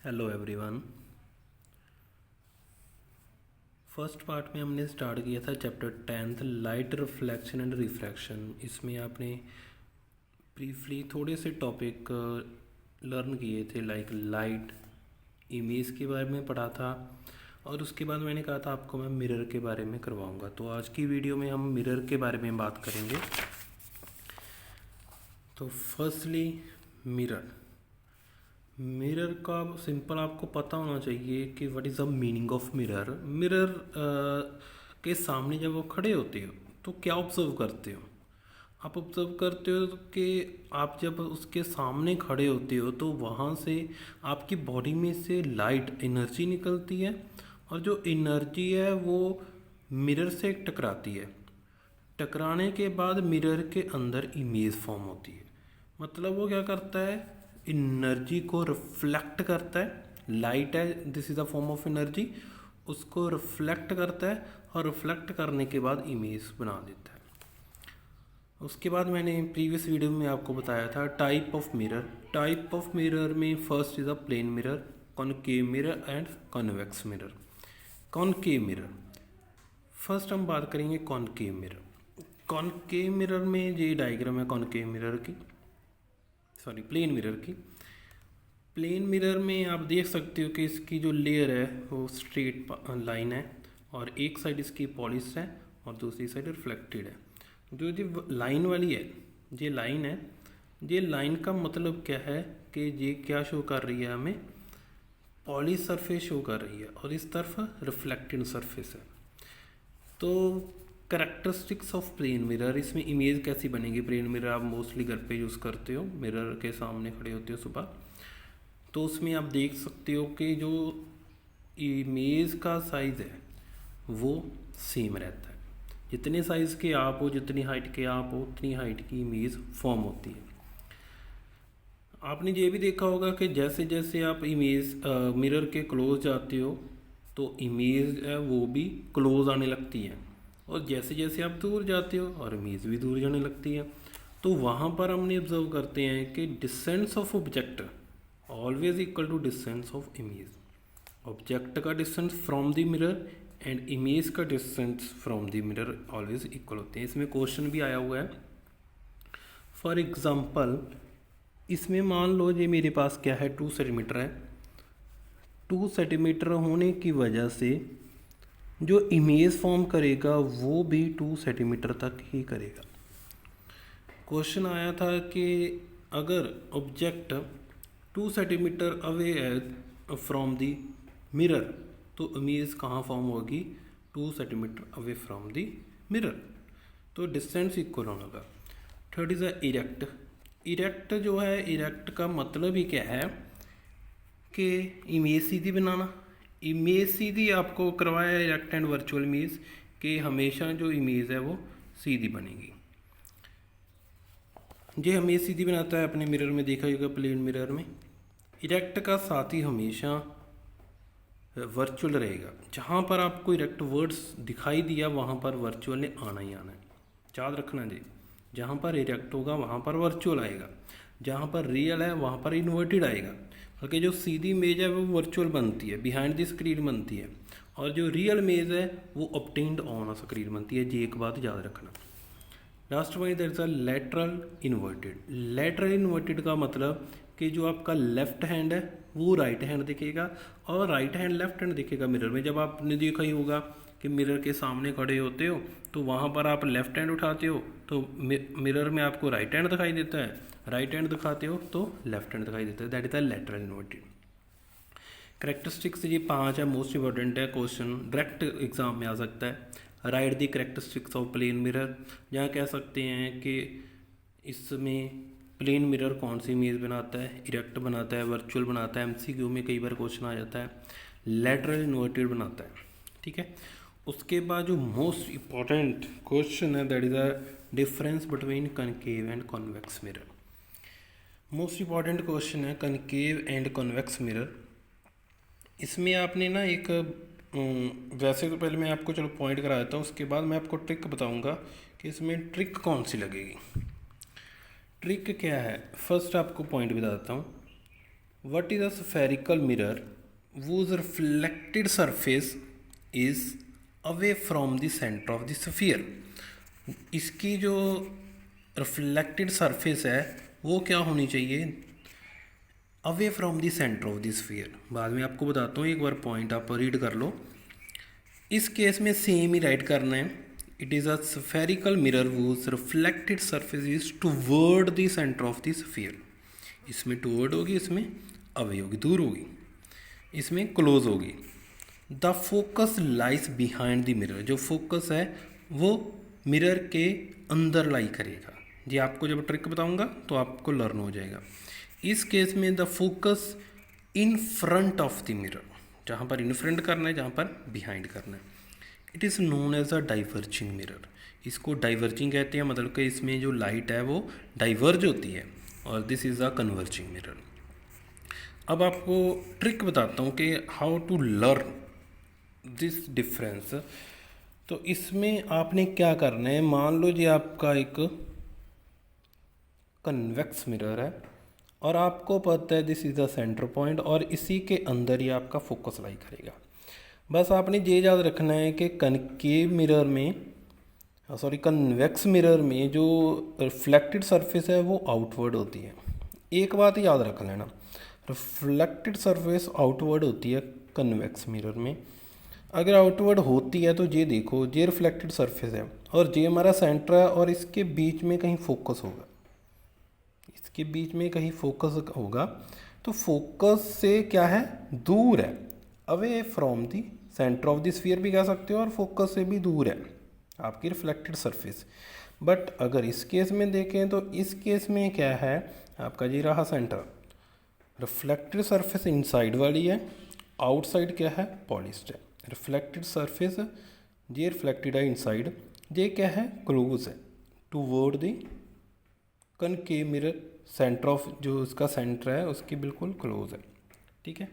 Hello everyone. First part में हमने start किया था chapter 10th light reflection and refraction. इसमें आपने ब्रीफली थोड़े से टॉपिक लर्न किए थे, लाइक लाइट, इमेज के बारे में पढ़ा था, और उसके बाद मैंने कहा था आपको मैं मिरर के बारे में करवाऊंगा। तो आज की वीडियो में हम मिरर के बारे में बात करेंगे। तो फर्स्टली मिरर का सिंपल आपको पता होना चाहिए कि what is the meaning of mirror. Mirror के सामने जब वो खड़े होते हो तो क्या ऑब्जर्व करते हो? आप ऑब्जर्व करते हो कि आप जब उसके सामने खड़े होते हो तो वहाँ से आपकी बॉडी में से लाइट एनर्जी निकलती है, और जो एनर्जी है वो मिरर से टकराती है। टकराने के बाद मिरर के अंदर इमेज फॉर्म होती है। मतलब वो क्या करता है, एनर्जी को रिफ्लेक्ट करता है। लाइट है, this is a form of energy, उसको रिफ्लेक्ट करता है और रिफ्लेक्ट करने के बाद इमेज बना देता है। उसके बाद मैंने प्रीवियस वीडियो में आपको बताया था type of mirror. Type of mirror में first is a plane mirror, concave mirror and convex mirror. Concave mirror, first हम बात करेंगे कॉनकेव मिरर। कॉनकेव मिरर में ये डायग्राम है कॉनकेव मिरर की, सॉरी प्लेन मिरर की। प्लेन मिरर में आप देख सकते हो कि इसकी जो लेयर है वो स्ट्रेट लाइन है, और एक साइड इसकी पॉलिश है और दूसरी साइड रिफ्लेक्टेड है। जो लाइन वाली है, ये लाइन है, ये लाइन का मतलब क्या है कि ये क्या शो कर रही है हमें, पॉलिश सरफेस शो कर रही है, और इस तरफ रिफ्लेक्टेड सरफेस है। तो करेक्टरिस्टिक्स ऑफ प्लेन मिरर, इसमें इमेज कैसी बनेगी। प्लेन मिरर आप मोस्टली घर पे यूज़ करते हो, मिरर के सामने खड़े होते हो सुबह, तो उसमें आप देख सकते हो कि जो इमेज का साइज़ है वो सेम रहता है। जितने साइज़ के आप हो, जितनी हाइट के आप हो, उतनी हाइट की इमेज फॉर्म होती है। आपने ये भी देखा होगा कि जैसे जैसे आप इमेज मिरर के क्लोज जाते हो तो इमेज है वो भी क्लोज आने लगती है, और जैसे जैसे आप दूर जाते हो और इमेज भी दूर जाने लगती है। तो वहाँ पर हमने ऑब्जर्व करते हैं कि distance of object always equal to distance of image. Object का distance from the mirror and image का distance from the mirror always equal होते हैं। इसमें क्वेश्चन भी आया हुआ है। फॉर एग्ज़ाम्पल, इसमें मान लो ये मेरे पास क्या है, 2 सेंटीमीटर है। 2 सेंटीमीटर होने की वजह से जो इमेज फॉर्म करेगा वो भी 2 सेंटीमीटर तक ही करेगा। क्वेश्चन आया था कि अगर ऑब्जेक्ट 2 सेंटीमीटर अवे है फ्रॉम द मिरर तो इमेज कहाँ फॉर्म होगी, 2 centimetre away from the mirror. तो डिस्टेंस इक्वल होगा। Third is a erect. Erect जो है, इरेक्ट का मतलब ही क्या है कि इमेज सीधी बनाना। इमेज सीधी आपको करवाया इरेक्ट एंड वर्चुअल इमेज कि हमेशा जो इमेज है वो सीधी बनेगी। ये इमेज सीधी बनाता है, अपने मिरर में देखा होगा प्लेन मिरर में। इरेक्ट का साथ ही हमेशा वर्चुअल रहेगा। जहाँ पर आपको इरेक्ट वर्ड्स दिखाई दिया वहाँ पर वर्चुअल ने आना ही आना है, याद रखना जी। जहाँ पर इरेक्ट होगा वहाँ पर वर्चुअल आएगा, जहाँ पर रियल है वहाँ पर इन्वर्टेड आएगा। बल्कि जो सीधी इमेज है वो वर्चुअल बनती है, बिहाइंड द स्क्रीन बनती है, और जो रियल इमेज है वो ऑब्टेन्ड ऑन अ स्क्रीन बनती है। जी एक बात याद रखना। Last one that's a lateral inverted. Lateral inverted का मतलब कि जो आपका लेफ्ट हैंड है वो राइट हैंड दिखेगा, और राइट हैंड लेफ्ट हैंड दिखेगा मिरर में। जब आपने देखा ही होगा कि मिरर के सामने खड़े होते हो तो वहाँ पर आप लेफ्ट हैंड उठाते हो तो मिरर में आपको राइट हैंड दिखाई देता है, राइट हैंड दिखाते हो तो लेफ्ट हैंड दिखाई देता है। That is the lateral inverted. Characteristics ये 5 है, मोस्ट इंपॉर्टेंट है, क्वेश्चन डायरेक्ट एग्जाम में आ सकता है। Write the characteristics of plane mirror, जहाँ कह सकते हैं कि इसमें प्लेन मिरर कौन सी इमेज बनाता है, इरेक्ट बनाता है, वर्चुअल बनाता है, एमसीक्यू में कई बार क्वेश्चन आ जाता है, लेटरल इन्वर्टेड बनाता है। ठीक है। उसके बाद जो मोस्ट इम्पॉर्टेंट क्वेश्चन है that is the difference between concave and convex mirror. Most important question है कनकेव एंड कॉन्वेक्स मिरर। इसमें आपने ना एक वैसे तो पहले मैं आपको चलो पॉइंट करा देता हूँ, उसके बाद मैं आपको ट्रिक बताऊँगा कि इसमें ट्रिक कौन सी लगेगी। ट्रिक क्या है, फर्स्ट आपको पॉइंट बता देता हूँ। What is a spherical mirror whose reflected surface is away from the center of the sphere। इसकी जो रिफ्लेक्टेड सरफेस है वो क्या होनी चाहिए, away from the centre of the sphere. बाद में आपको बताता हूँ, एक बार पॉइंट आप रीड कर लो। इस केस में सेम ही राइट करना है। It is a spherical mirror whose reflected surface is toward the centre of the sphere. इसमें टूवर्ड होगी, इसमें अवे होगी, दूर होगी, इसमें क्लोज होगी। The focus lies behind the mirror. जो फोकस है वो मिरर के अंदर लाई करेगा। जी आपको जब ट्रिक बताऊंगा तो आपको लर्न हो जाएगा। इस केस में the focus in front of the mirror, जहाँ पर इन फ्रंट करना है, जहाँ पर बिहाइंड करना है। It is known as a diverging mirror. इसको डाइवर्जिंग कहते हैं, मतलब कि इसमें जो लाइट है वो डाइवर्ज होती है। और this is a converging mirror. अब आपको ट्रिक बताता हूँ कि how to learn this difference. तो इसमें आपने क्या करना है, मान लो जी आपका एक कन्वेक्स मिरर है और आपको पता है this is the centre point, और इसी के अंदर ही आपका फोकस लाई करेगा। बस आपने ये याद रखना है कि कनकेव मिरर में, सॉरी कन्वेक्स मिरर में जो रिफ्लेक्टेड सरफेस है वो आउटवर्ड होती है। एक बात याद रख लेना, रिफ्लेक्टेड सरफेस आउटवर्ड होती है कन्वेक्स मिरर में। अगर आउटवर्ड होती है तो ये देखो, ये रिफ्लेक्टेड सरफेस है और ये हमारा सेंटर है, और इसके बीच में कहीं फोकस होगा, इसके बीच में कहीं फोकस होगा। तो फोकस से क्या है, दूर है, away from the centre of the sphere भी कह सकते हो, और फोकस से भी दूर है आपकी रिफ्लेक्टेड सरफेस। बट अगर इस केस में देखें तो इस केस में क्या है, आपका ये रहा सेंटर, रिफ्लेक्टेड सरफेस इनसाइड वाली है, आउटसाइड क्या है, पॉलिश्ड है। रिफ्लेक्टेड सरफेस ये रिफ्लेक्टेड है इनसाइड, ये क्या है, क्लोज है toward the concave mirror. Centre of जो उसका सेंटर है उसकी बिल्कुल क्लोज है, ठीक है।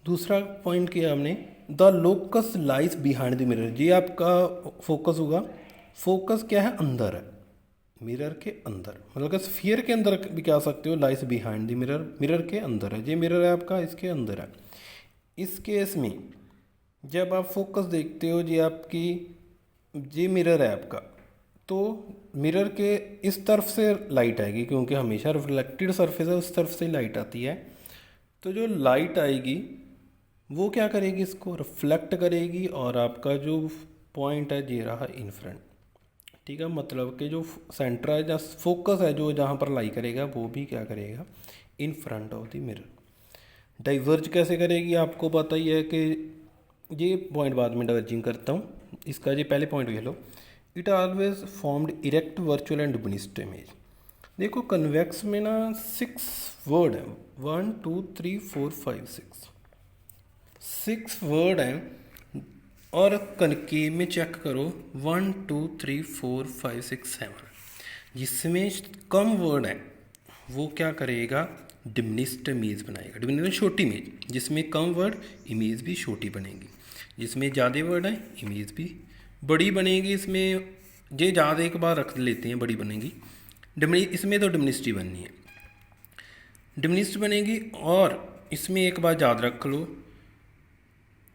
दूसरा पॉइंट किया हमने, the locus lies behind the mirror. ये आपका फोकस होगा, फोकस क्या है, अंदर है, मिरर के अंदर, मतलब कि स्फीयर के अंदर भी कह सकते हो, lies behind the mirror, mirror के अंदर है। ये मिरर है आपका, इसके अंदर है। इस केस में जब आप फोकस देखते हो, ये आपकी ये मिरर है आपका, तो मिरर के इस तरफ से लाइट आएगी, क्योंकि हमेशा रिफ्लेक्टेड सरफेस है, उस तरफ से लाइट आती है। तो जो लाइट आएगी वो क्या करेगी, इसको रिफ्लेक्ट करेगी, और आपका जो पॉइंट है ये रहा इन फ्रंट, ठीक है। मतलब कि जो सेंटर है, जहाँ फोकस है, जो जहाँ पर लाई करेगा वो भी क्या करेगा, in front of the mirror. Diverge कैसे करेगी आपको पता ही है कि ये पॉइंट बाद में डाइवर्जिंग करता हूँ, इसका ये पहले पॉइंट ले लो। It always formed erect virtual and diminished image. देखो कन्वेक्स में ना 6 वर्ड है, 1 2 3 4 5 6 वर्ड हैं, और कनकेव में चेक करो 1 2 3 4 5 6 7। जिसमें कम वर्ड है वो क्या करेगा, डिमिनिश्ड इमेज बनाएगा। डिमिनिश्ड छोटी इमेज, जिसमें कम वर्ड इमेज भी छोटी बनेगी, जिसमें ज़्यादा वर्ड है इमेज भी बड़ी बनेगी। इसमें ये ज़्यादा एक बार रख लेते हैं, बड़ी बनेगी। इसमें तो डिमिनिश्ड ही बननी है, डिमिनिश्ड बनेगी। और इसमें एक बात याद रख लो,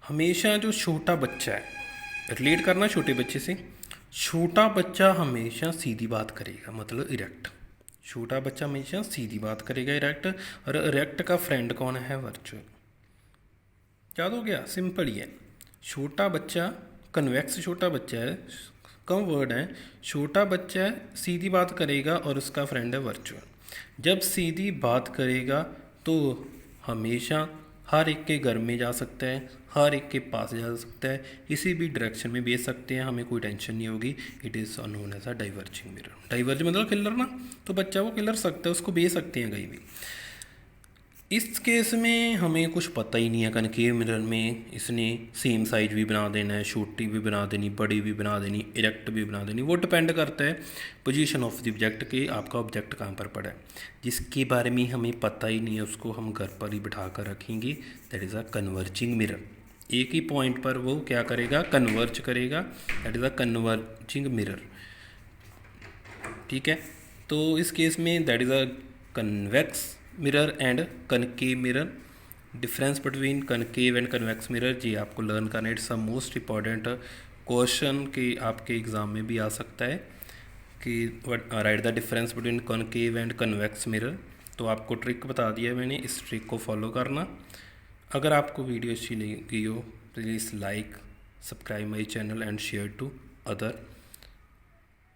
हमेशा जो छोटा बच्चा है, रिलेट करना छोटे बच्चे से, छोटा बच्चा हमेशा सीधी बात करेगा, मतलब इरेक्ट। छोटा बच्चा हमेशा सीधी बात करेगा, इरेक्ट। और इरेक्ट का फ्रेंड कौन है, वर्चुअल। याद हो गया, सिंपल ही है। छोटा बच्चा, कन्वेक्स छोटा बच्चा है, कम वर्ड है, छोटा बच्चा है, सीधी बात करेगा, और उसका फ्रेंड है वर्चुअल। जब सीधी बात करेगा तो हमेशा हर एक के घर में जा सकता है, हर एक के पास जा सकता है, किसी भी डायरेक्शन में भेज सकते हैं, हमें कोई टेंशन नहीं होगी। It is known as a diverging mirror. Diverge मतलब किलर ना, तो बच्चा वो किलर सकता है, उसको भेज सकते हैं कहीं भी। इस केस में हमें कुछ पता ही नहीं है, कनकेव मिरर में इसने सेम साइज भी बना देना है, छोटी भी बना देनी, बड़ी भी बना देनी, इरेक्ट भी बना देनी। वो डिपेंड करता है पोजीशन ऑफ द ऑब्जेक्ट के, आपका ऑब्जेक्ट कहाँ पर पड़ा है। जिसके बारे में हमें पता ही नहीं है उसको हम घर पर ही बिठा कर रखेंगे, that is a converging mirror. एक ही पॉइंट पर वो क्या करेगा, कन्वर्ज करेगा, that is a converging mirror, ठीक है। तो इस केस में that is a convex mirror and concave mirror, difference between concave and convex mirror, जी आपको लर्न करना है। It's a most important question कि आपके एग्ज़ाम में भी आ सकता है कि write the difference between concave and convex mirror. तो आपको ट्रिक बता दिया मैंने, इस ट्रिक को फॉलो करना। अगर आपको वीडियो अच्छी लगी हो please like, subscribe my channel and share to other.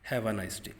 Have a nice day.